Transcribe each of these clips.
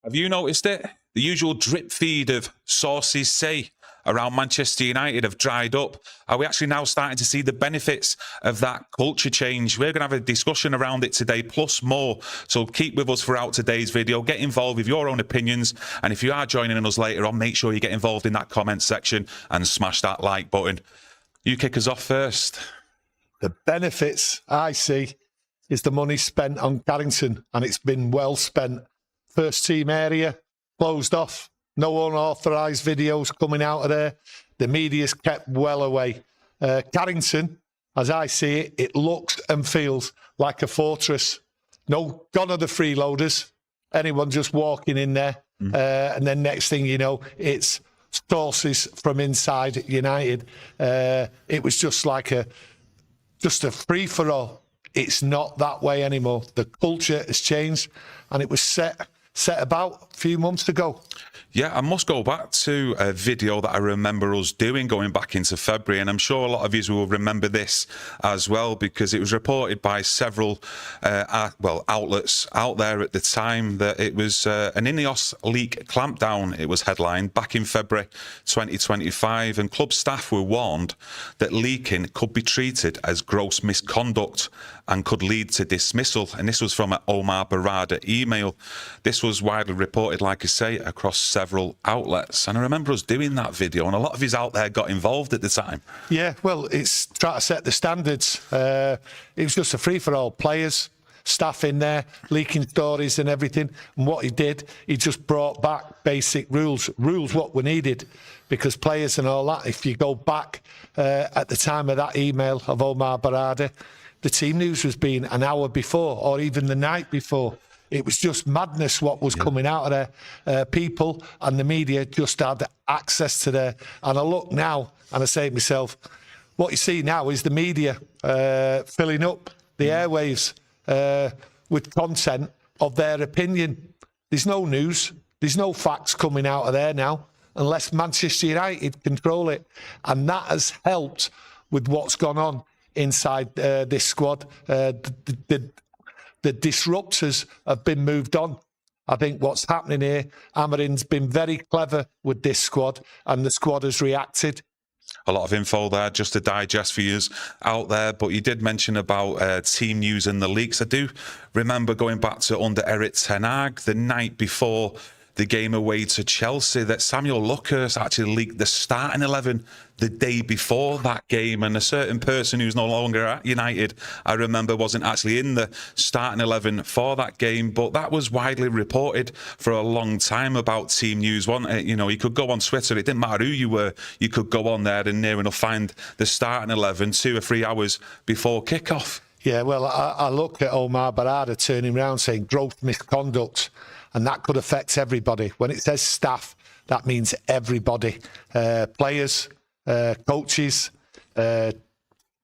Have you noticed it? The usual drip feed of sources say around Manchester United have dried up. Are we actually now starting to see the benefits of that culture change? We're going to have a discussion around it today, plus more. So keep with us throughout today's video. Get involved with your own opinions. And if you are joining us later on, make sure you get involved in that comment section and smash that like button. You kick us off first. The benefits I see is the money spent on Carrington, and it's been well spent. First team area closed off. No unauthorised videos coming out of there. The media's kept well away. Carrington, as I see it, it looks and feels like a fortress. No, gone are the freeloaders. Anyone just walking in there. And then next thing you know, it's sources from inside United. It was just like a free-for-all. It's not that way anymore. The culture has changed, and it was set about a few months ago. Yeah, I must go back to a video that I remember us doing going back into February, and I'm sure a lot of you will remember this as well, because it was reported by several outlets out there at the time that it was an Ineos leak clampdown. It was headlined back in February 2025, and club staff were warned that leaking could be treated as gross misconduct and could lead to dismissal. And this was from an Omar Barada email. This was widely reported, like I say, across several outlets. And I remember us doing that video, and a lot of us out there got involved at the time. Yeah, well, it's trying to set the standards. It was just a free-for-all. Players, staff in there, leaking stories and everything. And what he did, he just brought back basic rules what were needed. Because players and all that, if you go back at the time of that email of Omar Barada, the team news was being an hour before or even the night before. It was just madness what was coming out of there. People and the media just had access to there. And I look now and I say to myself, what you see now is the media filling up the airwaves with content of their opinion. There's no news. There's no facts coming out of there now unless Manchester United control it. And that has helped with what's gone on inside this squad. The disruptors have been moved on. I think what's happening here, Amorim's been very clever with this squad, and the squad has reacted. A lot of info there just to digest for you out there, but you did mention about team news and the leaks. I do remember going back to under Eric Ten Hag, the night before the game away to Chelsea, that Samuel Lucas actually leaked the starting 11 the day before that game, and a certain person who's no longer at United, I remember, wasn't actually in the starting 11 for that game. But that was widely reported for a long time about team news, wasn't it? You know, you could go on Twitter, it didn't matter who you were, you could go on there and near enough find the starting 11 2 or 3 hours before kickoff. Yeah, well, I look at Omar Barada turning around saying gross misconduct, and that could affect everybody. When it says staff, that means everybody. Players, coaches,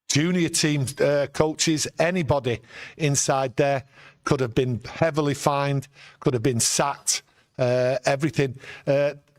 junior team coaches, anybody inside there could have been heavily fined, could have been sacked, everything.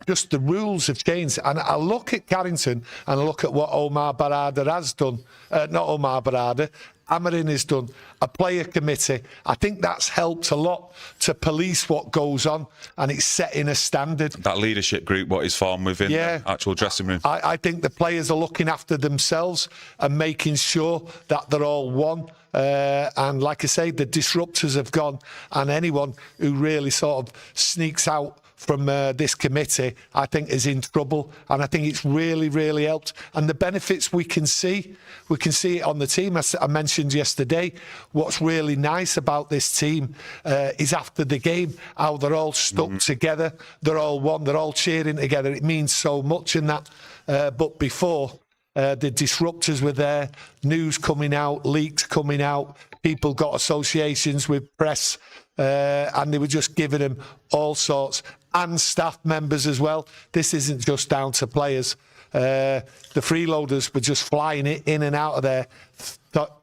Just the rules have changed. And I look at Carrington and I look at what Omar Barada has done. Not Omar Barada, Amorim has done. A player committee. I think that's helped a lot to police what goes on, and it's setting a standard. That leadership group, what is formed within the actual dressing room. I think the players are looking after themselves and making sure that they're all one. And like I say, the disruptors have gone, and anyone who really sort of sneaks out from this committee, I think, is in trouble. And I think it's really, really helped. And the benefits we can see it on the team. As I mentioned yesterday, what's really nice about this team is after the game, how they're all stuck together. They're all one. They're all cheering together. It means so much in that. But before, the disruptors were there, news coming out, leaks coming out, people got associations with press, and they were just giving them all sorts, and staff members as well. This isn't just down to players. The freeloaders were just flying it in and out of there,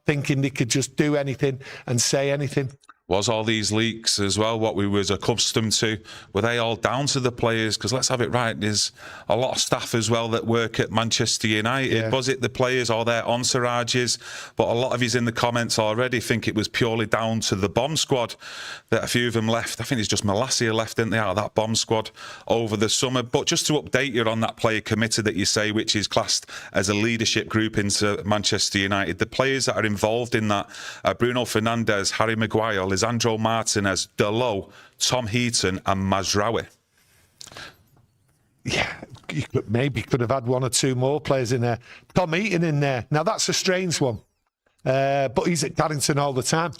thinking they could just do anything and say anything. Was all these leaks as well what we was accustomed to? Were they all down to the players? Because let's have it right, there's a lot of staff as well that work at Manchester United. Yeah. Was it the players or their entourages? But a lot of yous in the comments already think it was purely down to the bomb squad that a few of them left. I think it's just Malacia left, didn't they, out of that bomb squad over the summer. But just to update you on that player committee that you say, which is classed as a leadership group into Manchester United, the players that are involved in that are Bruno Fernandes, Harry Maguire, Lisandro Martinez, Dalot, Tom Heaton and Mazraoui. Yeah, you could have had one or two more players in there. Tom Heaton in there. Now, that's a strange one. But he's at Carrington all the time.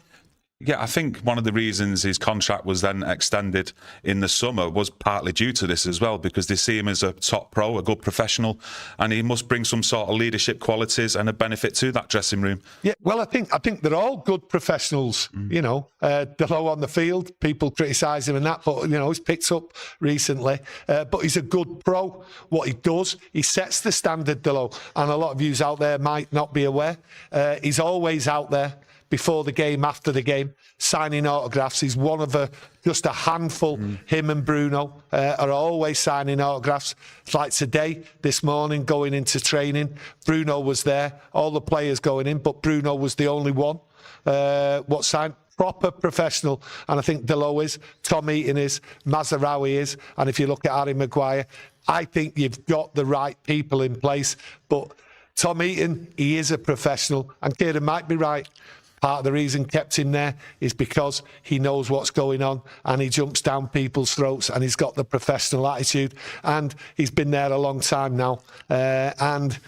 Yeah, I think one of the reasons his contract was then extended in the summer was partly due to this as well, because they see him as a top pro, a good professional, and he must bring some sort of leadership qualities and a benefit to that dressing room. Yeah, well, I think they're all good professionals. You know, Dalot on the field, people criticise him and that, but you know, he's picked up recently. But he's a good pro. What he does, he sets the standard, Dalot, and a lot of yous out there might not be aware. He's always out there before the game, after the game, signing autographs. He's one of just a handful. Him and Bruno are always signing autographs. It's like today, this morning, going into training, Bruno was there, all the players going in, but Bruno was the only one. What signed? Proper professional, and I think Dalot is, Tom Heaton is, Mazraoui is, and if you look at Harry Maguire, I think you've got the right people in place. But Tom Heaton, he is a professional, and Kieron might be right. Part of the reason kept him there is because he knows what's going on and he jumps down people's throats and he's got the professional attitude and he's been there a long time now and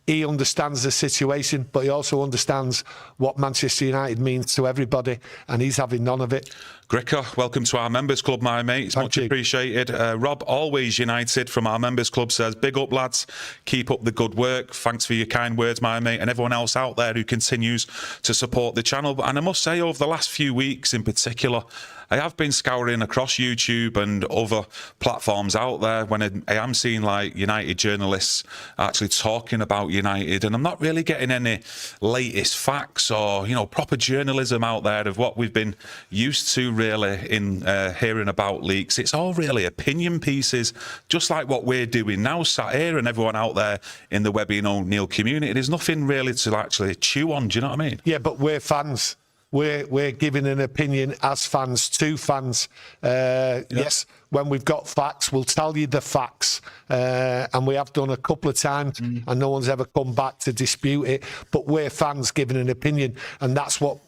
he understands the situation, but he also understands what Manchester United means to everybody, and he's having none of it. Gricker, welcome to our members club, my mate. It's much appreciated. Rob, always United from our members club, says, big up, lads. Keep up the good work. Thanks for your kind words, my mate, and everyone else out there who continues to support the channel. And I must say, over the last few weeks in particular, I have been scouring across YouTube and other platforms out there when I am seeing like United journalists actually talking about United, and I'm not really getting any latest facts or, you know, proper journalism out there of what we've been used to really in hearing about leaks. It's all really opinion pieces, just like what we're doing now, sat here, and everyone out there in the Webby O'Neill community. There's nothing really to actually chew on, do you know what I mean? Yeah, but we're fans. We're giving an opinion as fans to fans. Yes, when we've got facts, we'll tell you the facts. And we have done a couple of times, and no one's ever come back to dispute it. But we're fans giving an opinion, and that's what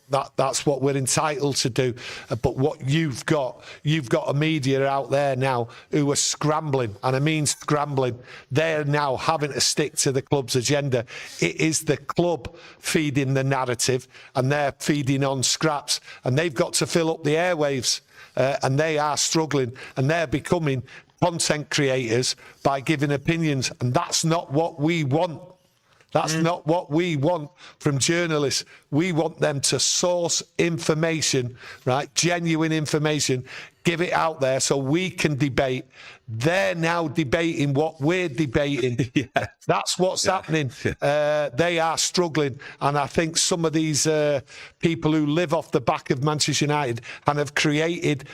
we're entitled to do. But what you've got a media out there now who are scrambling, and I mean scrambling. They're now having to stick to the club's agenda. It is the club feeding the narrative, and they're feeding on scraps, and they've got to fill up the airwaves, and they are struggling, and they're becoming content creators by giving opinions, and that's not what we want. That's not what we want from journalists. We want them to source information, right? Genuine information, give it out there so we can debate. They're now debating what we're debating. Yeah. That's what's happening. Yeah. They are struggling. And I think some of these people who live off the back of Manchester United and have created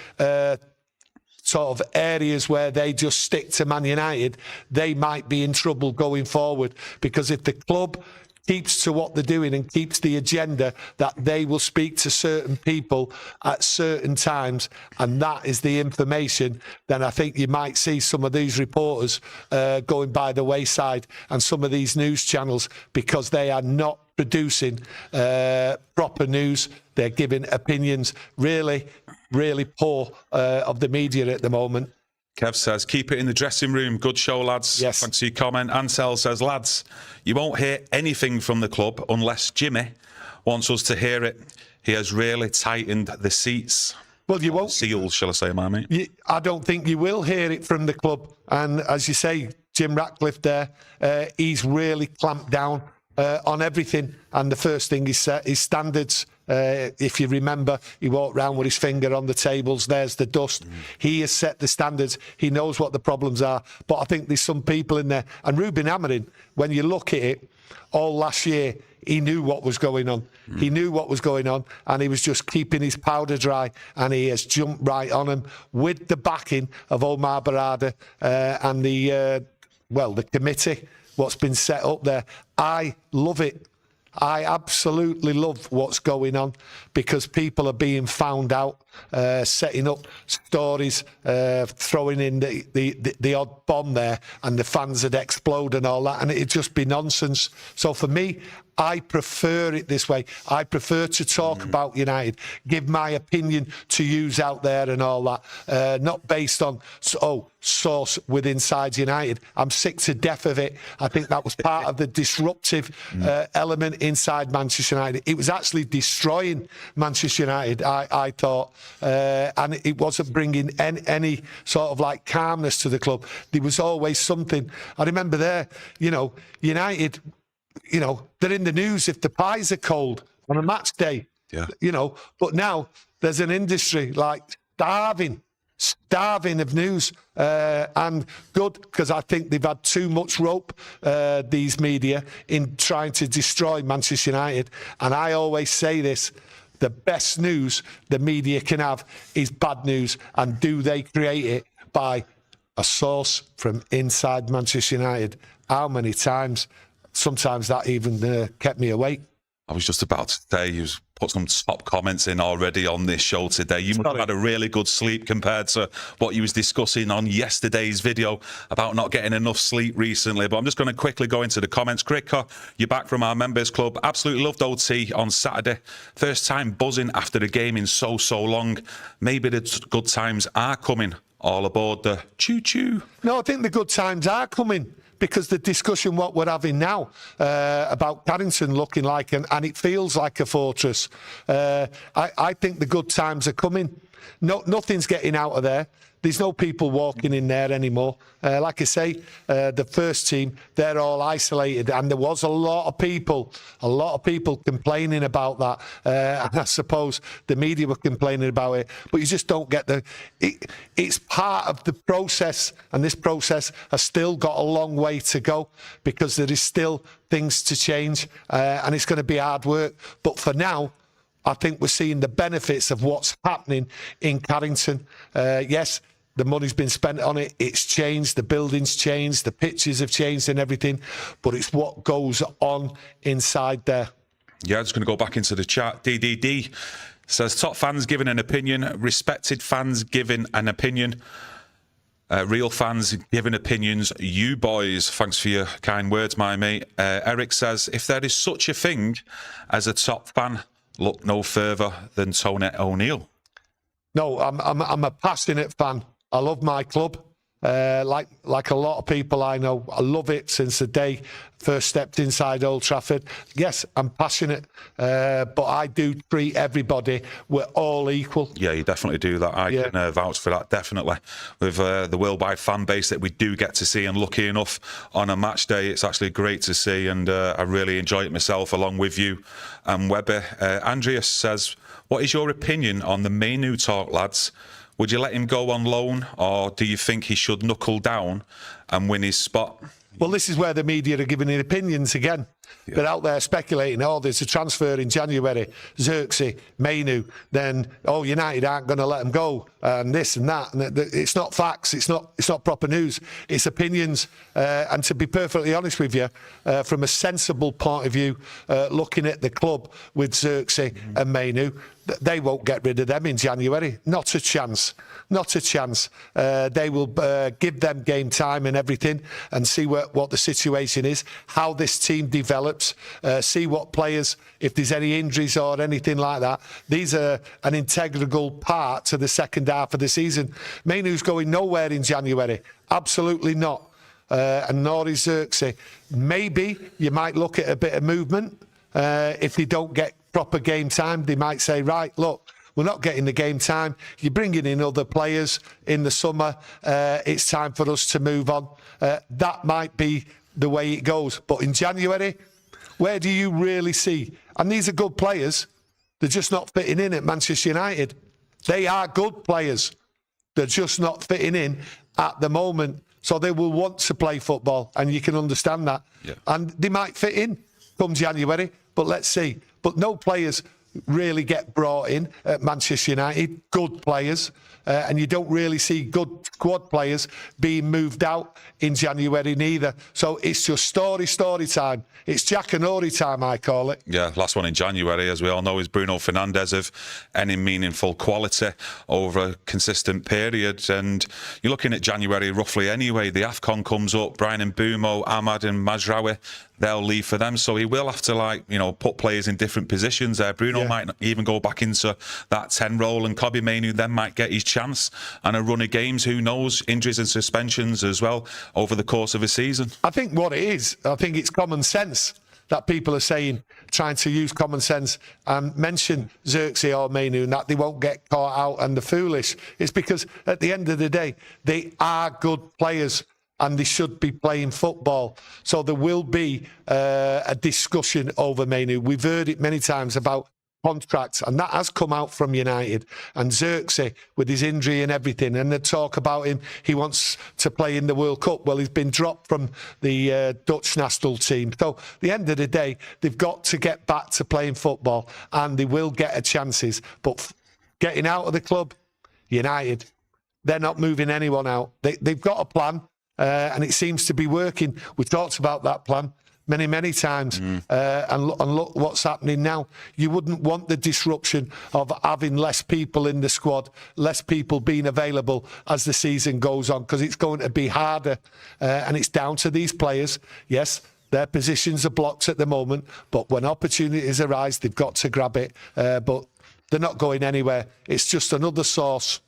sort of areas where they just stick to Man United, they might be in trouble going forward, because if the club keeps to what they're doing and keeps the agenda that they will speak to certain people at certain times, and that is the information, then I think you might see some of these reporters going by the wayside, and some of these news channels, because they are not producing proper news. They're giving opinions. Really poor of the media at the moment. Kev says, keep it in the dressing room. Good show, lads. Yes. Thanks for your comment. Ansel says, lads, you won't hear anything from the club unless Jimmy wants us to hear it. He has really tightened the seats. Well, you won't. Seals, shall I say, my mate? I don't think you will hear it from the club. And as you say, Jim Ratcliffe there, he's really clamped down on everything. And the first thing he set is standards. If you remember, he walked around with his finger on the tables. There's the dust. He has set the standards. He knows what the problems are. But I think there's some people in there. And Ruben Amorim, when you look at it, all last year, he knew what was going on. He knew what was going on, and he was just keeping his powder dry, and he has jumped right on him with the backing of Omar Barada and the committee, what's been set up there. I love it. I absolutely love what's going on, because people are being found out, setting up stories, throwing in the odd bomb there, and the fans would explode and all that, and it'd just be nonsense. So for me, I prefer it this way. I prefer to talk about United, give my opinion to use out there and all that, not based on, source with inside United. I'm sick to death of it. I think that was part of the disruptive element inside Manchester United. It was actually destroying Manchester United, I thought, and it wasn't bringing any sort of like calmness to the club. There was always something. I remember there, United, they're in the news if the pies are cold on a match day, but now there's an industry like starving of news, and good, because I think they've had too much rope, these media, in trying to destroy Manchester United. And I always say this: the best news the media can have is bad news, and do they create it by a source from inside Manchester United? How many times? Sometimes that even kept me awake. I was just about to say, you've put some top comments in already on this show today. You must have had a really good sleep compared to what you was discussing on yesterday's video about not getting enough sleep recently. But I'm just going to quickly go into the comments. Cricker, you're back from our members club. Absolutely loved OT on Saturday. First time buzzing after the game in so long. Maybe the good times are coming. All aboard the choo-choo. No, I think the good times are coming, because the discussion what we're having now about Carrington looking like, and it feels like a fortress. I think the good times are coming. Nothing's getting out of there. There's no people walking in there anymore. Like I say, the first team, they're all isolated, and there was a lot of people complaining about that. And I suppose the media were complaining about it, but you just don't get it's part of the process, and this process has still got a long way to go, because there is still things to change, and it's going to be hard work. But for now, I think we're seeing the benefits of what's happening in Carrington. Yes, the money's been spent on it. It's changed. The building's changed. The pitches have changed and everything. But it's what goes on inside there. Yeah, I'm just going to go back into the chat. DDD says, top fans giving an opinion. Respected fans giving an opinion. Real fans giving opinions. You boys, thanks for your kind words, my mate. Eric says, if there is such a thing as a top fan, look no further than Tony O'Neill. No, I'm a passionate fan. I love my club, like a lot of people I know. I love it since the day first stepped inside Old Trafford. Yes, I'm passionate, but I do treat everybody, we're all equal. Yeah, you definitely do that. I can vouch for that, definitely. With the worldwide fan base that we do get to see, and lucky enough on a match day, it's actually great to see, and I really enjoy it myself along with you and Webby. Andreas says, what is your opinion on the Man Utd talk, lads? Would you let him go on loan, or do you think he should knuckle down and win his spot? Well, this is where the media are giving their opinions again. Yeah. They're out there speculating, there's a transfer in January, Xerxes, Mainu, then, United aren't going to let him go, and this and that. And it's not facts, it's not proper news, it's opinions. And to be perfectly honest with you, from a sensible point of view, looking at the club with Xerxes and Mainu, they won't get rid of them in January. Not a chance. Not a chance. They will give them game time and everything, and see what the situation is, how this team develops, see what players, if there's any injuries or anything like that. These are an integral part to the second half of the season. Mainu's going nowhere in January. Absolutely not. And nor is Xerxes. Maybe you might look at a bit of movement. If they don't get proper game time, they might say, right, look, we're not getting the game time. You're bringing in other players in the summer. It's time for us to move on. That might be the way it goes. But in January, where do you really see? And these are good players. They're just not fitting in at Manchester United. They are good players. They're just not fitting in at the moment. So they will want to play football, and you can understand that. Yeah. And they might fit in come January, but let's see. But no players really get brought in at Manchester United, good players, and you don't really see good squad players being moved out in January neither. So it's just story time. It's Jack and Ori time, I call it. Yeah, last one in January, as we all know, is Bruno Fernandes of any meaningful quality over a consistent period. And you're looking at January roughly anyway. The AFCON comes up, Brian and Mbumo, Ahmad and Mazraoui, they'll leave for them. So he will have to, put players in different positions there. Bruno might not even go back into that 10 role, and Kobbie Mainoo then might get his chance and a run of games. Who knows? Injuries and suspensions as well over the course of a season. I think what it is, I think it's common sense that people are saying, trying to use common sense and mention Xerxes or Mainoo and that they won't get caught out and the foolish. It's because at the end of the day, they are good players and they should be playing football. So there will be a discussion over Mainoo. We've heard it many times about contracts, and that has come out from United. And Xerxes, with his injury and everything, and the talk about him, he wants to play in the World Cup. Well, he's been dropped from the Dutch national team. So at the end of the day, they've got to get back to playing football, and they will get a chances. But getting out of the club, United, they're not moving anyone out. They've got a plan, and it seems to be working. We talked about that plan many times, and look what's happening now. You wouldn't want the disruption of having less people in the squad, less people being available as the season goes on, because it's going to be harder, and it's down to these players. Yes, their positions are blocked at the moment, but when opportunities arise, they've got to grab it. But they're not going anywhere. It's just another source.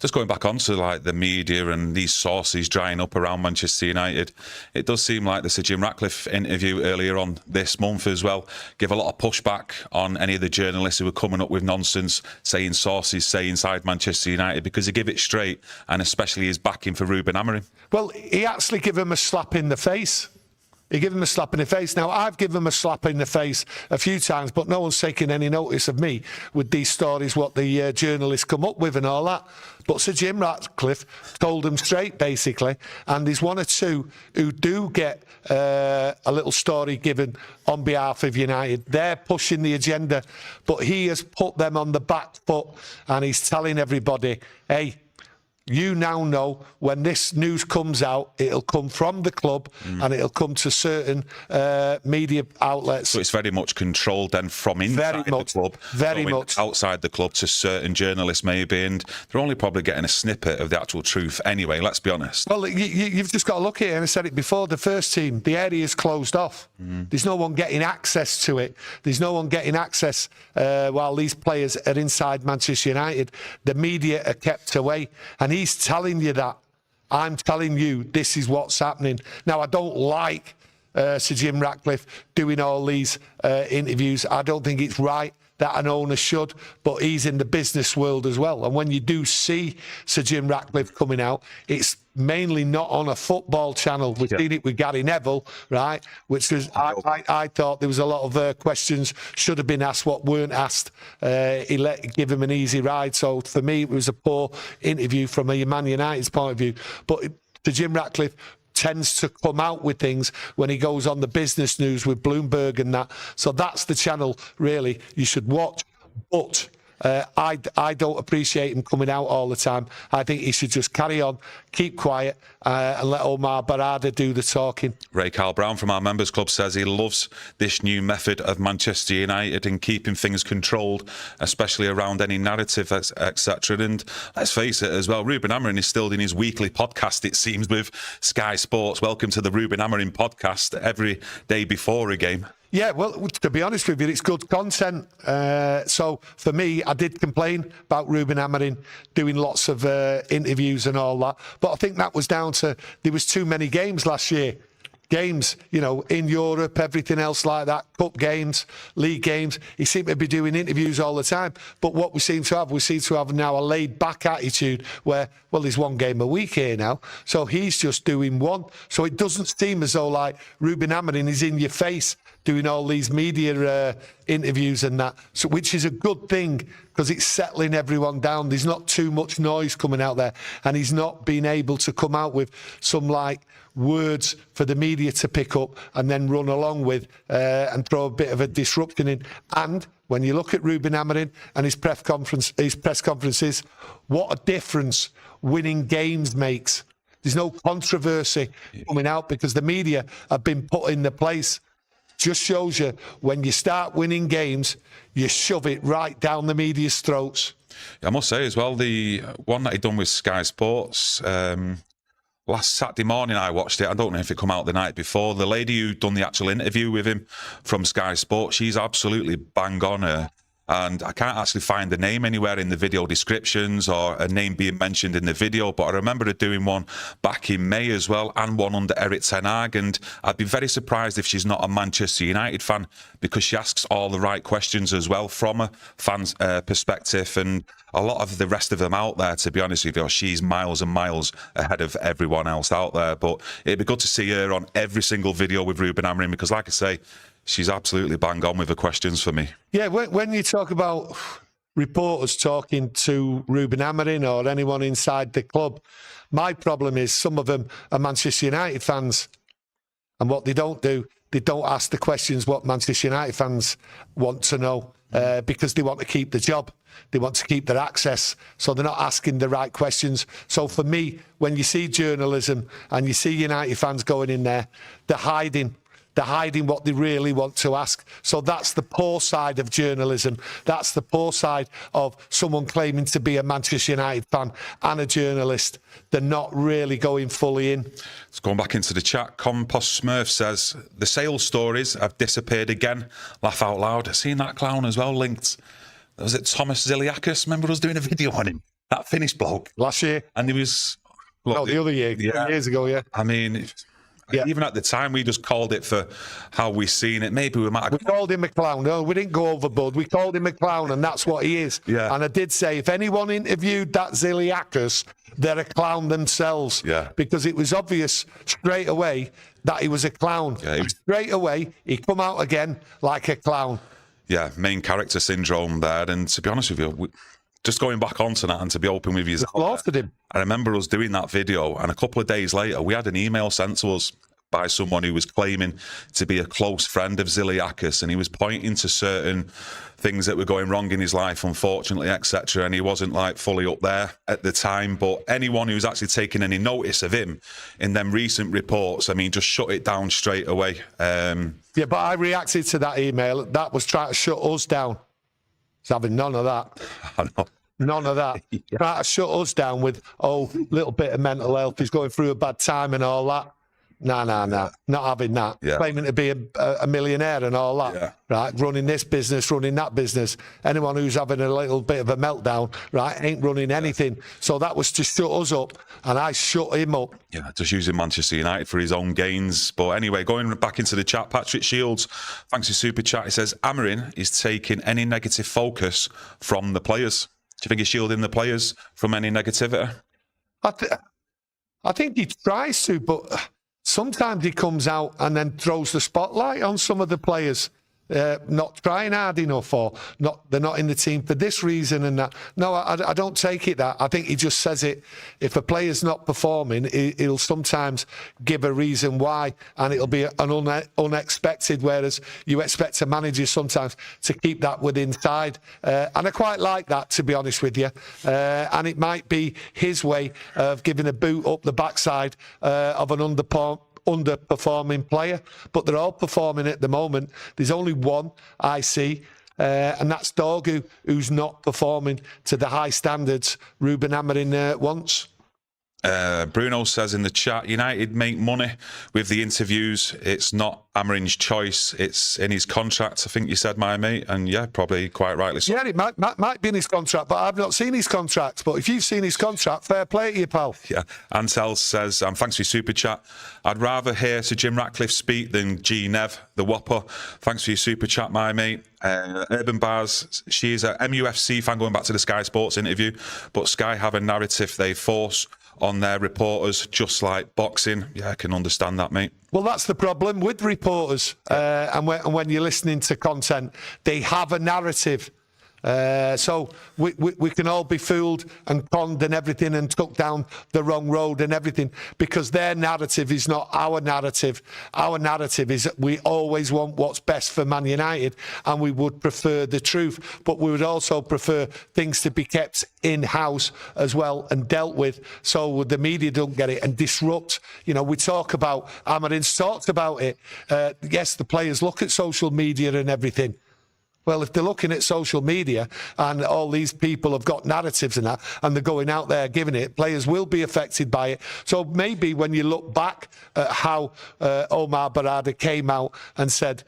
Just going back onto the media and these sources drying up around Manchester United, it does seem like the Sir Jim Ratcliffe interview earlier on this month as well give a lot of pushback on any of the journalists who were coming up with nonsense, saying sources say inside Manchester United, because he give it straight, and especially his backing for Ruben Amorim. Well, he actually gave him a slap in the face. He gave him a slap in the face. Now, I've given him a slap in the face a few times, but no one's taking any notice of me with these stories, what the journalists come up with and all that. But Sir Jim Ratcliffe told them straight, basically, and there's one or two who do get a little story given on behalf of United. They're pushing the agenda, but he has put them on the back foot, and he's telling everybody, hey, you now know when this news comes out, it'll come from the club and it'll come to certain media outlets. So it's very much controlled then from inside the club, very much outside the club to certain journalists maybe, and they're only probably getting a snippet of the actual truth anyway, let's be honest. Well, you've just got to look at it, and I said it before, the first team, the area is closed off. There's no one getting access to it. There's no one getting access while these players are inside Manchester United. The media are kept away, and he's telling you that. I'm telling you, this is what's happening. Now, I don't like Sir Jim Ratcliffe doing all these interviews. I don't think it's right that an owner should, but he's in the business world as well. And when you do see Sir Jim Ratcliffe coming out, it's mainly not on a football channel. We've seen it with Gary Neville, right? Which was, I thought there was a lot of questions should have been asked what weren't asked. He give him an easy ride. So for me, it was a poor interview from a Man United's point of view. But Sir Jim Ratcliffe tends to come out with things when he goes on the business news with Bloomberg and that. So that's the channel, really, you should watch. But I don't appreciate him coming out all the time. I think he should just carry on, keep quiet, and let Omar Barada do the talking. Ray Carl Brown from our members club says he loves this new method of Manchester United in keeping things controlled, especially around any narrative, etc. And let's face it as well, Ruben Amorim is still in his weekly podcast, it seems, with Sky Sports. Welcome to the Ruben Amorim podcast every day before a game. Yeah, well, to be honest with you, it's good content. So for me, I did complain about Ruben Amorim doing lots of interviews and all that. But I think that was down to there was too many games last year. Games, in Europe, everything else like that, cup games, league games. He seemed to be doing interviews all the time. But what we seem to have now a laid-back attitude where, well, there's one game a week here now. So he's just doing one. So it doesn't seem as though, like, Ruben Amorim is in your face doing all these media interviews and that, so, which is a good thing because it's settling everyone down. There's not too much noise coming out there, and he's not been able to come out with some, like, words for the media to pick up and then run along with and throw a bit of a disruption in. And when you look at Ruben Amorim and his press conferences, what a difference winning games makes. There's no controversy coming out because the media have been put in the place. Just shows you when you start winning games, you shove it right down the media's throats. I must say as well, the one that he done with Sky Sports last Saturday morning, I watched it. I don't know if it come out the night before. The lady who done the actual interview with him from Sky Sports, she's absolutely bang on her. And I can't actually find the name anywhere in the video descriptions or a name being mentioned in the video. But I remember her doing one back in May as well, and one under Erik ten Hag. And I'd be very surprised if she's not a Manchester United fan, because she asks all the right questions as well from a fan's perspective. And a lot of the rest of them out there, to be honest with you, she's miles and miles ahead of everyone else out there. But it'd be good to see her on every single video with Ruben Amorim, because like I say, she's absolutely bang on with the questions for me. Yeah, when you talk about reporters talking to Ruben Amorim or anyone inside the club, my problem is some of them are Manchester United fans. And what they don't do, they don't ask the questions what Manchester United fans want to know because they want to keep the job. They want to keep their access. So they're not asking the right questions. So for me, when you see journalism and you see United fans going in there, they're hiding. They're hiding what they really want to ask. So that's the poor side of journalism. That's the poor side of someone claiming to be a Manchester United fan and a journalist. They're not really going fully in. It's going back into the chat. Compost Smurf says, the sales stories have disappeared again. Laugh out loud. I've seen that clown as well linked. Was it Thomas Ziliakis? Remember us doing a video on him? That Finnish bloke. Last year. And he was... Look, no, the other year. Yeah. Years ago, yeah. I mean... Yeah. Even at the time, we just called it for how we seen it. Maybe we might have... We called him a clown. No, we didn't go overboard. We called him a clown, and that's what he is. Yeah. And I did say, if anyone interviewed that Ziliakis, they're a clown themselves. Yeah. Because it was obvious straight away that he was a clown. Yeah, straight away, he come out again like a clown. Yeah, main character syndrome there. And to be honest with you, just going back onto that and to be open with you, I remember us doing that video, and a couple of days later, we had an email sent to us by someone who was claiming to be a close friend of Ziliakis, and he was pointing to certain things that were going wrong in his life, unfortunately, etc. And he wasn't like fully up there at the time. But anyone who's actually taken any notice of him in them recent reports, I mean, just shut it down straight away. Yeah, but I reacted to that email. That was trying to shut us down. It's having none of that. I know. None of that. Yeah. Try to shut us down with, little bit of mental health. He's going through a bad time and all that. No. Not having that. Yeah. Claiming to be a millionaire and all that. Yeah. Right? Running this business, running that business. Anyone who's having a little bit of a meltdown, right, ain't running anything. So that was to shut us up, and I shut him up. Yeah, just using Manchester United for his own gains. But anyway, going back into the chat, Patrick Shields, thanks for super chat. He says, Amorim is taking any negative focus from the players. Do you think he's shielding the players from any negativity? I think he tries to, but sometimes he comes out and then throws the spotlight on some of the players. Not trying hard enough, or they're not in the team for this reason and that. No, I don't take it that. I think he just says it. If a player's not performing, he'll sometimes give a reason why, and it'll be an unexpected, whereas you expect a manager sometimes to keep that within side. And I quite like that, to be honest with you. And it might be his way of giving a boot up the backside of an underperforming player, but they're all performing at the moment. There's only one I see, and that's Dorgu, who's not performing to the high standards Ruben Amorim wants. Bruno says in the chat, United make money with the interviews. It's not Amorim's choice. It's in his contract, I think you said, my mate. And yeah, probably quite rightly so. Yeah, it might be in his contract, but I've not seen his contract. But if you've seen his contract, fair play to you, pal. Yeah. Ansel says, thanks for your super chat. I'd rather hear Sir Jim Ratcliffe speak than G. Nev, the Whopper. Thanks for your super chat, my mate. Urban Bars, she's a MUFC fan, going back to the Sky Sports interview, but Sky have a narrative they force on their reporters, just like boxing. Yeah, I can understand that, mate. Well, that's the problem with reporters. And when you're listening to content, they have a narrative. So we can all be fooled and conned and everything and took down the wrong road and everything, because their narrative is not our narrative. Our narrative is that we always want what's best for Man United, and we would prefer the truth, but we would also prefer things to be kept in-house as well and dealt with, so the media don't get it and disrupt. You know, we talk about, Amorim's talked about it. Yes, the players look at social media and everything. Well, if they're looking at social media and all these people have got narratives and that, and they're going out there giving it, players will be affected by it. So maybe when you look back at how Omar Barada came out and said,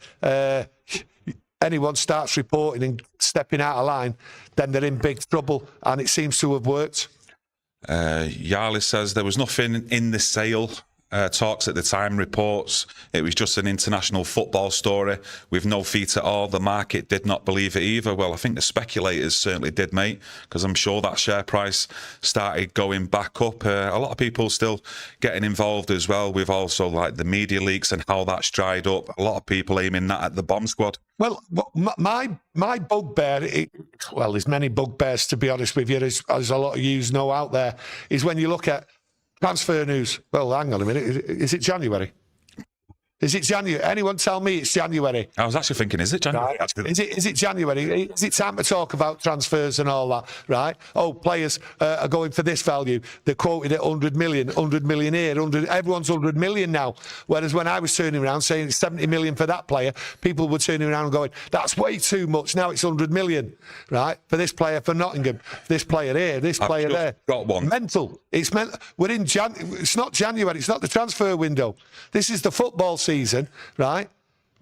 anyone starts reporting and stepping out of line, then they're in big trouble, and it seems to have worked. Yarley says there was nothing in the sale talks at the time, reports it was just an international football story with no feet at all. The market did not believe it either. Well, I think the speculators certainly did, mate, because I'm sure that share price started going back up. A lot of people still getting involved as well with also like the media leaks and how that's dried up. A lot of people aiming that at the bomb squad. Well, my bugbear, well, there's many bugbears, to be honest with you, as a lot of yous know out there, is when you look at transfer news. Well, hang on a minute. Is it January? Is it January? Anyone tell me it's January? I was actually thinking, is it January? Right. Is it January? Is it time to talk about transfers and all that, right? Oh, players are going for this value. They're quoted at 100 million here, 100. Everyone's 100 million now. Whereas when I was turning around saying it's 70 million for that player, people were turning around and going, that's way too much. Now it's 100 million, right? For this player for Nottingham, this player here, this player there. Got one. Mental. It's meant. We're in It's not January. It's not the transfer window. This is the football season, right?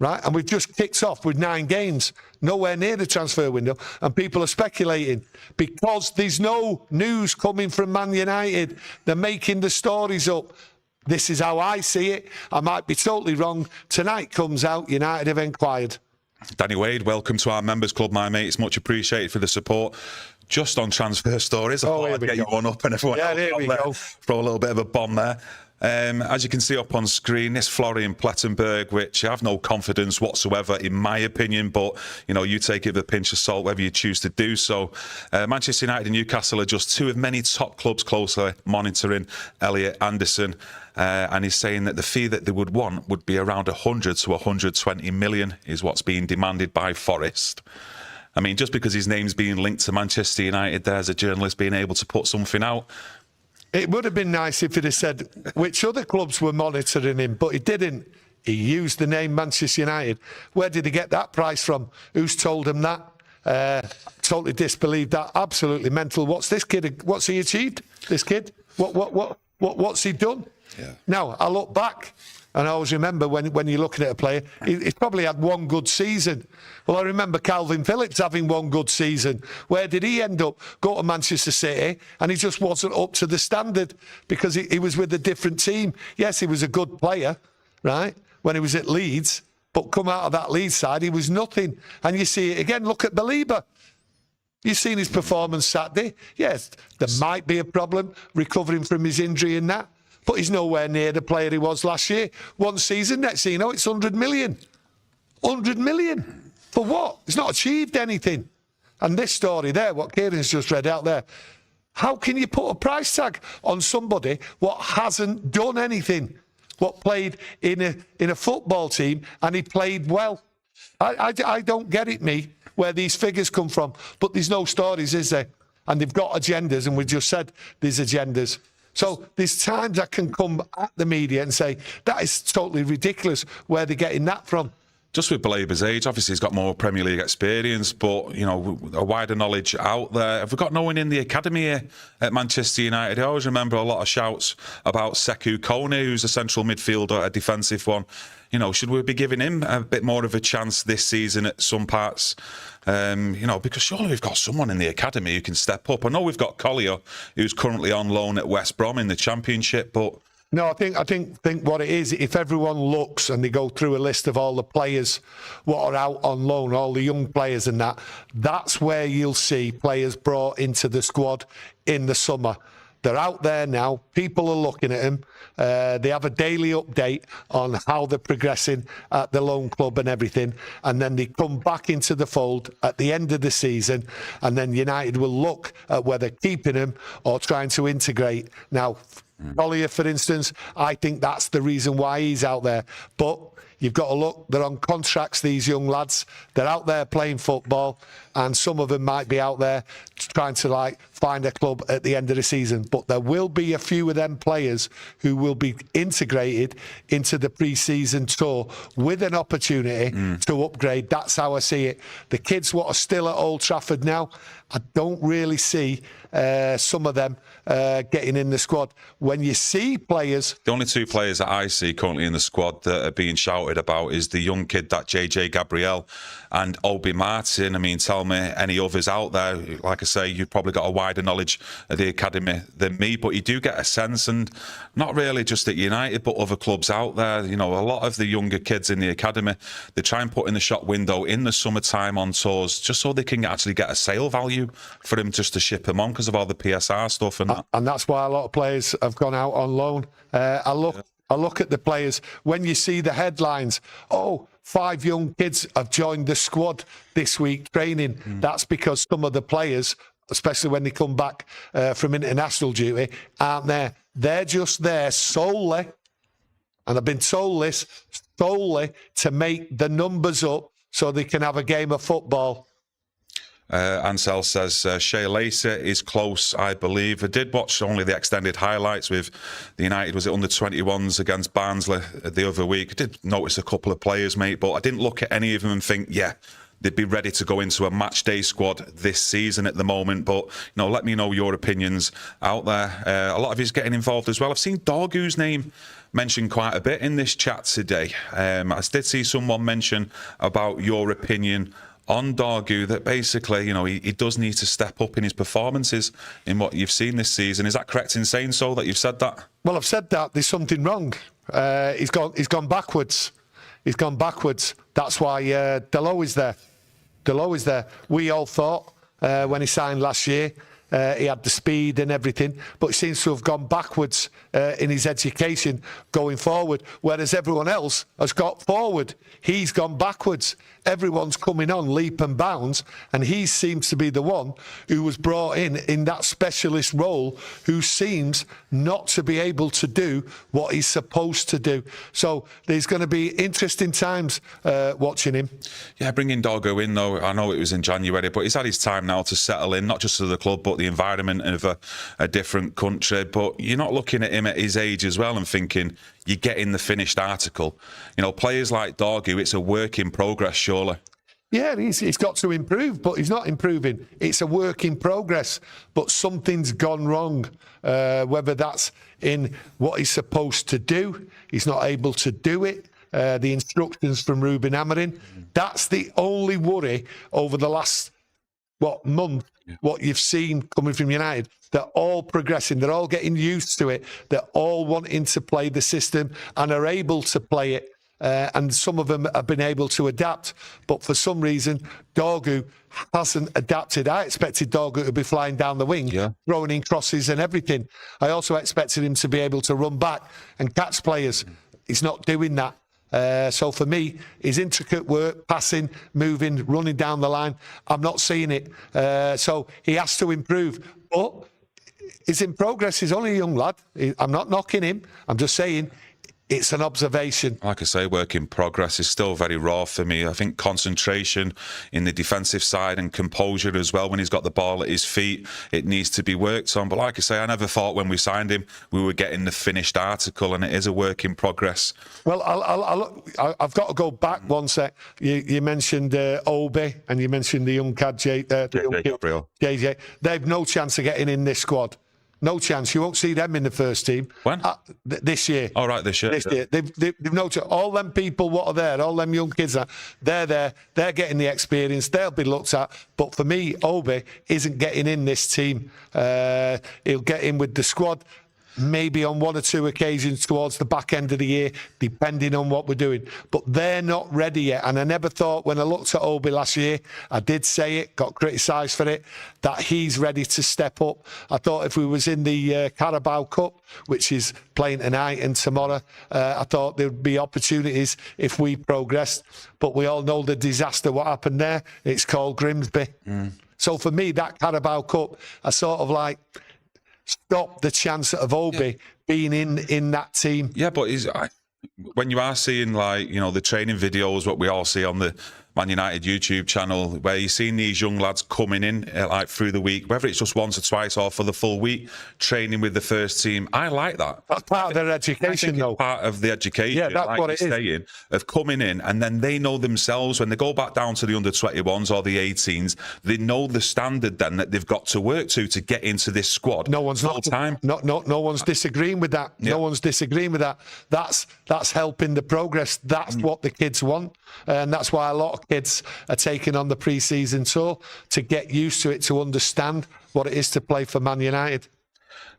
And we've just kicked off with 9 games, nowhere near the transfer window, and people are speculating because there's no news coming from Man United. They're making the stories up. This is how I see it. I might be totally wrong. Tonight comes out, United have inquired. Danny Wade, welcome to our members club, my mate. It's much appreciated for the support. Just on transfer stories, I thought I'd get you one up and everyone else there we go. Throw a little bit of a bomb there. As you can see up on screen, this Florian Plettenberg, which I have no confidence whatsoever in my opinion, but you know, you take it with a pinch of salt whether you choose to do so. Manchester United and Newcastle are just two of many top clubs closely monitoring Elliot Anderson, and he's saying that the fee that they would want would be around 100 to 120 million is what's being demanded by Forest. I mean, just because his name's being linked to Manchester United, there's a journalist being able to put something out. It would have been nice if he'd have said which other clubs were monitoring him, but he didn't. He used the name Manchester United. Where did he get that price from? Who's told him that? Totally disbelieved that. Absolutely mental. What's this kid? What's he achieved? This kid? What's he done? Yeah. Now I look back, and I always remember when you're looking at a player, he's probably had one good season. Well, I remember Calvin Phillips having one good season. Where did he end up? Go to Manchester City, and he just wasn't up to the standard because he was with a different team. Yes, he was a good player, right, when he was at Leeds, but come out of that Leeds side, he was nothing. And you see it again. Look at Belieber. You've seen his performance Saturday. Yes, there might be a problem recovering from his injury and that, but he's nowhere near the player he was last year. One season, next thing you know, it's 100 million. 100 million. For what? He's not achieved anything. And this story there, what Kieran's just read out there, how can you put a price tag on somebody what hasn't done anything? What played in a football team and he played well? I don't get it, me, where these figures come from. But there's no stories, is there? And they've got agendas, and we just said there's agendas. So there's times I can come at the media and say, that is totally ridiculous where they're getting that from. Just with Belieber's age, obviously he's got more Premier League experience, but, you know, a wider knowledge out there. Have we got no one in the academy here at Manchester United? I always remember a lot of shouts about Sekou Kone, who's a central midfielder, a defensive one. You know, should we be giving him a bit more of a chance this season at some parts? You know, because surely we've got someone in the academy who can step up. I know we've got Collier, who's currently on loan at West Brom in the Championship, but... No, I think what it is, if everyone looks and they go through a list of all the players what are out on loan, all the young players and that's where you'll see players brought into the squad in the summer. They're out there now. People are looking at them. They have a daily update on how they're progressing at the loan club and everything. And then they come back into the fold at the end of the season. And then United will look at whether keeping them or trying to integrate. Now, Collier, for instance, I think that's the reason why he's out there. But you've got to look, they're on contracts, these young lads. They're out there playing football, and some of them might be out there trying to find a club at the end of the season. But there will be a few of them players who will be integrated into the pre-season tour with an opportunity to upgrade. That's how I see it. The kids what are still at Old Trafford now, I don't really see some of them getting in the squad. When you see players... The only two players that I see currently in the squad that are being shouted about is the young kid, that JJ Gabriel, and Obi Martin. I mean, tell me any others out there. Like I say, you've probably got a wider knowledge of the academy than me, but you do get a sense, and not really just at United, but other clubs out there. You know, a lot of the younger kids in the academy, they try and put in the shop window in the summertime on tours just so they can actually get a sale value for them just to ship them on because of all the PSR stuff and that. And that's why a lot of players have gone out on loan. I look at the players. When you see the headlines, 5 young kids have joined the squad this week training. That's because some of the players, especially when they come back from international duty, aren't there. They're just there solely, and I've been told this, solely to make the numbers up so they can have a game of football. Ansel says Shea Lacey is close, I believe. I did watch only the extended highlights with the United, was it under 21s against Barnsley the other week. I did notice a couple of players, mate, but I didn't look at any of them and think, yeah, they'd be ready to go into a match day squad this season at the moment. But, let me know your opinions out there. A lot of you's getting involved as well. I've seen Dorgu's name mentioned quite a bit in this chat today. I did see someone mention about your opinion on Dorgu, that basically, he does need to step up in his performances in what you've seen this season. Is that correct in saying so, that you've said that? Well, I've said that. There's something wrong. He's gone backwards. He's gone backwards. That's why Delo is there. Delo is there. We all thought when he signed last year, he had the speed and everything, but he seems to have gone backwards in his education going forward, whereas everyone else has got forward. He's gone backwards. Everyone's coming on leap and bounds, and he seems to be the one who was brought in that specialist role, who seems not to be able to do what he's supposed to do. So there's going to be interesting times watching him. Yeah, bringing Dorgu in, though, I know it was in January, but he's had his time now to settle in, not just to the club, but the environment of a different country. But you're not looking at him at his age as well and thinking, you're getting the finished article. Players like Dorgu, it's a work in progress, surely. Yeah, he's got to improve, but he's not improving. It's a work in progress, but something's gone wrong. Whether that's in what he's supposed to do, he's not able to do it. The instructions from Ruben Amorim, that's the only worry over the last month, what you've seen coming from United. They're all progressing. They're all getting used to it. They're all wanting to play the system and are able to play it. And some of them have been able to adapt. But for some reason, Dorgu hasn't adapted. I expected Dorgu to be flying down the wing, throwing in crosses and everything. I also expected him to be able to run back and catch players. He's not doing that. So for me, his intricate work, passing, moving, running down the line, I'm not seeing it. So he has to improve. But he's in progress. He's only a young lad. I'm not knocking him. I'm just saying it's an observation. Like I say, work in progress is still very raw for me. I think concentration in the defensive side and composure as well when he's got the ball at his feet, it needs to be worked on. But like I say, I never thought when we signed him we were getting the finished article, and it is a work in progress. Well, I've got to go back one sec. You mentioned Obi, and you mentioned the young cad, JJ. They've no chance of getting in this squad. No chance. You won't see them in the first team. When? This year. Oh, right, this year. This year. They've no chance. All them people what are there, all them young kids, they're there. They're getting the experience. They'll be looked at. But for me, Obi isn't getting in this team. He'll get in with the squad. maybe on one or two occasions towards the back end of the year, depending on what we're doing. But they're not ready yet. And I never thought, when I looked at Obi last year, I did say it, got criticised for it, that he's ready to step up. I thought if we was in the Carabao Cup, which is playing tonight and tomorrow, I thought there would be opportunities if we progressed. But we all know the disaster, what happened there. It's called Grimsby. So for me, that Carabao Cup, I sort of like stopped the chance of Obi being in that team. Yeah, but when you are seeing, like, you know, the training videos, what we all see on the Man United YouTube channel, where you're seeing these young lads coming in like through the week, whether it's just once or twice or for the full week, training with the first team. I like that. That's part of their education, though. Part of the education, yeah, that's like what it is. Saying, of coming in, and then they know themselves when they go back down to the under-21s or the 18s, they know the standard then that they've got to work to get into this squad. No one's full time. No one's disagreeing with that. Yeah. No one's disagreeing with that. That's helping the progress. That's what the kids want, and that's why a lot of kids are taking on the pre-season tour to get used to it, to understand what it is to play for Man United.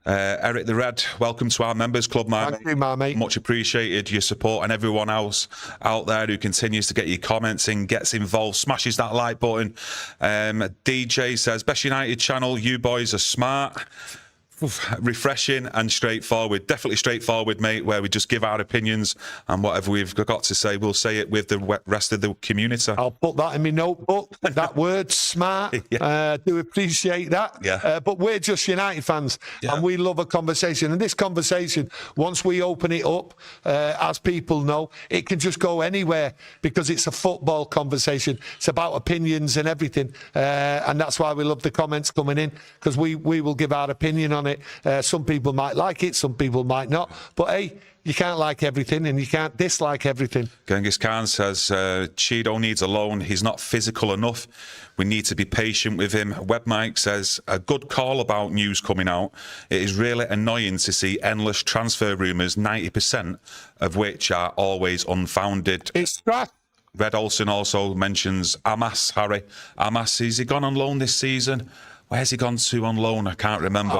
Eric the Red, welcome to our members club, Thank you, my mate. Much appreciated, your support, and everyone else out there who continues to get your comments in, gets involved, smashes that like button. DJ says, best United channel, you boys are smart. Refreshing and straightforward. Definitely straightforward, mate, where we just give our opinions, and whatever we've got to say, we'll say it with the rest of the community. I'll put that in my notebook. That word, smart. Do appreciate that. Yeah. But we're just United fans, and we love a conversation. And this conversation, once we open it up, as people know, it can just go anywhere, because it's a football conversation. It's about opinions and everything. And that's why we love the comments coming in, because we will give our opinion on it. Some people might like it, some people might not. But hey, you can't like everything and you can't dislike everything. Genghis Khan says, Cheeto needs a loan. He's not physical enough. We need to be patient with him. Web Mike says, a good call about news coming out. It is really annoying to see endless transfer rumours, 90% of which are always unfounded. It's trash. Red Olsen also mentions Amas, Harry. Amas, has he gone on loan this season? Where's he gone to on loan? I can't remember.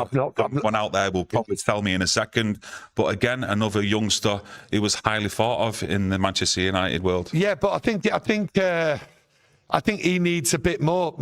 One out there will probably tell me in a second. But again, another youngster who was highly thought of in the Manchester United world. Yeah, but I think he needs a bit more.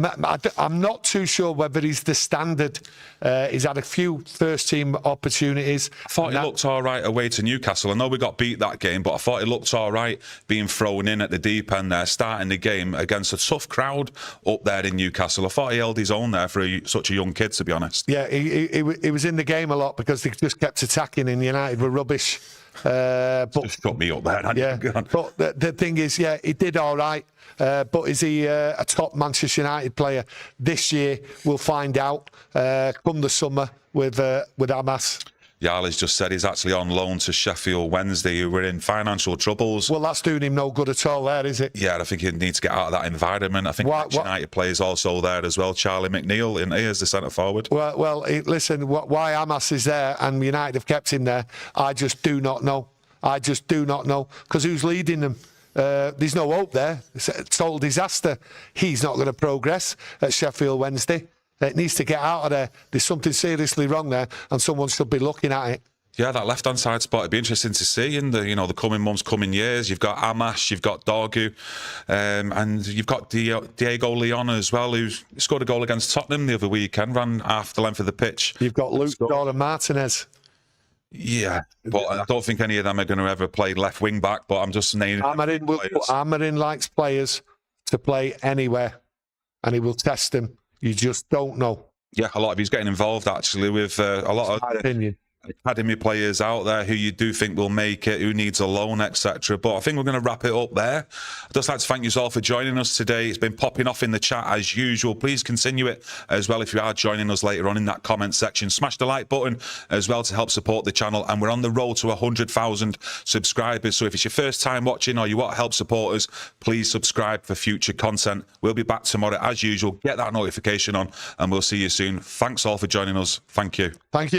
I'm not too sure whether he's the standard. He's had a few first-team opportunities. I thought he looked all right away to Newcastle. I know we got beat that game, but I thought he looked all right being thrown in at the deep end there, starting the game against a tough crowd up there in Newcastle. I thought he held his own there for such a young kid, to be honest. Yeah, he was in the game a lot because they just kept attacking, and United were rubbish. But just got me up there. Yeah, but the thing is, yeah, he did all right. But is he a top Manchester United player this year? We'll find out come the summer with Amas. Yarley's just said he's actually on loan to Sheffield Wednesday, who were in financial troubles. Well, that's doing him no good at all there, is it? Yeah, I think he needs to get out of that environment. I think United players also there as well. Charlie McNeil in here as the centre forward. Well, listen, why Amas is there and United have kept him there, I just do not know. I just do not know. Because who's leading them? There's no hope there. It's a total disaster. He's not going to progress at Sheffield Wednesday. It needs to get out of there. There's something seriously wrong there, and someone should be looking at it. Yeah, that left-hand side spot, it'd be interesting to see in the coming months, coming years. You've got Amash, you've got Dorgu, and you've got Diego Leon as well, who scored a goal against Tottenham the other weekend, ran half the length of the pitch. You've got Luke Jordan Martinez. Yeah, but I don't think any of them are going to ever play left wing back. But I'm just naming. Amorim likes players to play anywhere, and he will test them. You just don't know. Yeah, a lot of he's getting involved actually with a lot of academy players out there who you do think will make it, who needs a loan, etc. But I think we're going to wrap it up there. I'd just like to thank you all for joining us today. It's been popping off in the chat as usual. Please continue it as well if you are joining us later on in that comment section. Smash the like button as well to help support the channel. And we're on the road to 100,000 subscribers. So if it's your first time watching or you want to help support us, please subscribe for future content. We'll be back tomorrow as usual. Get that notification on and we'll see you soon. Thanks all for joining us. Thank you. Thank you.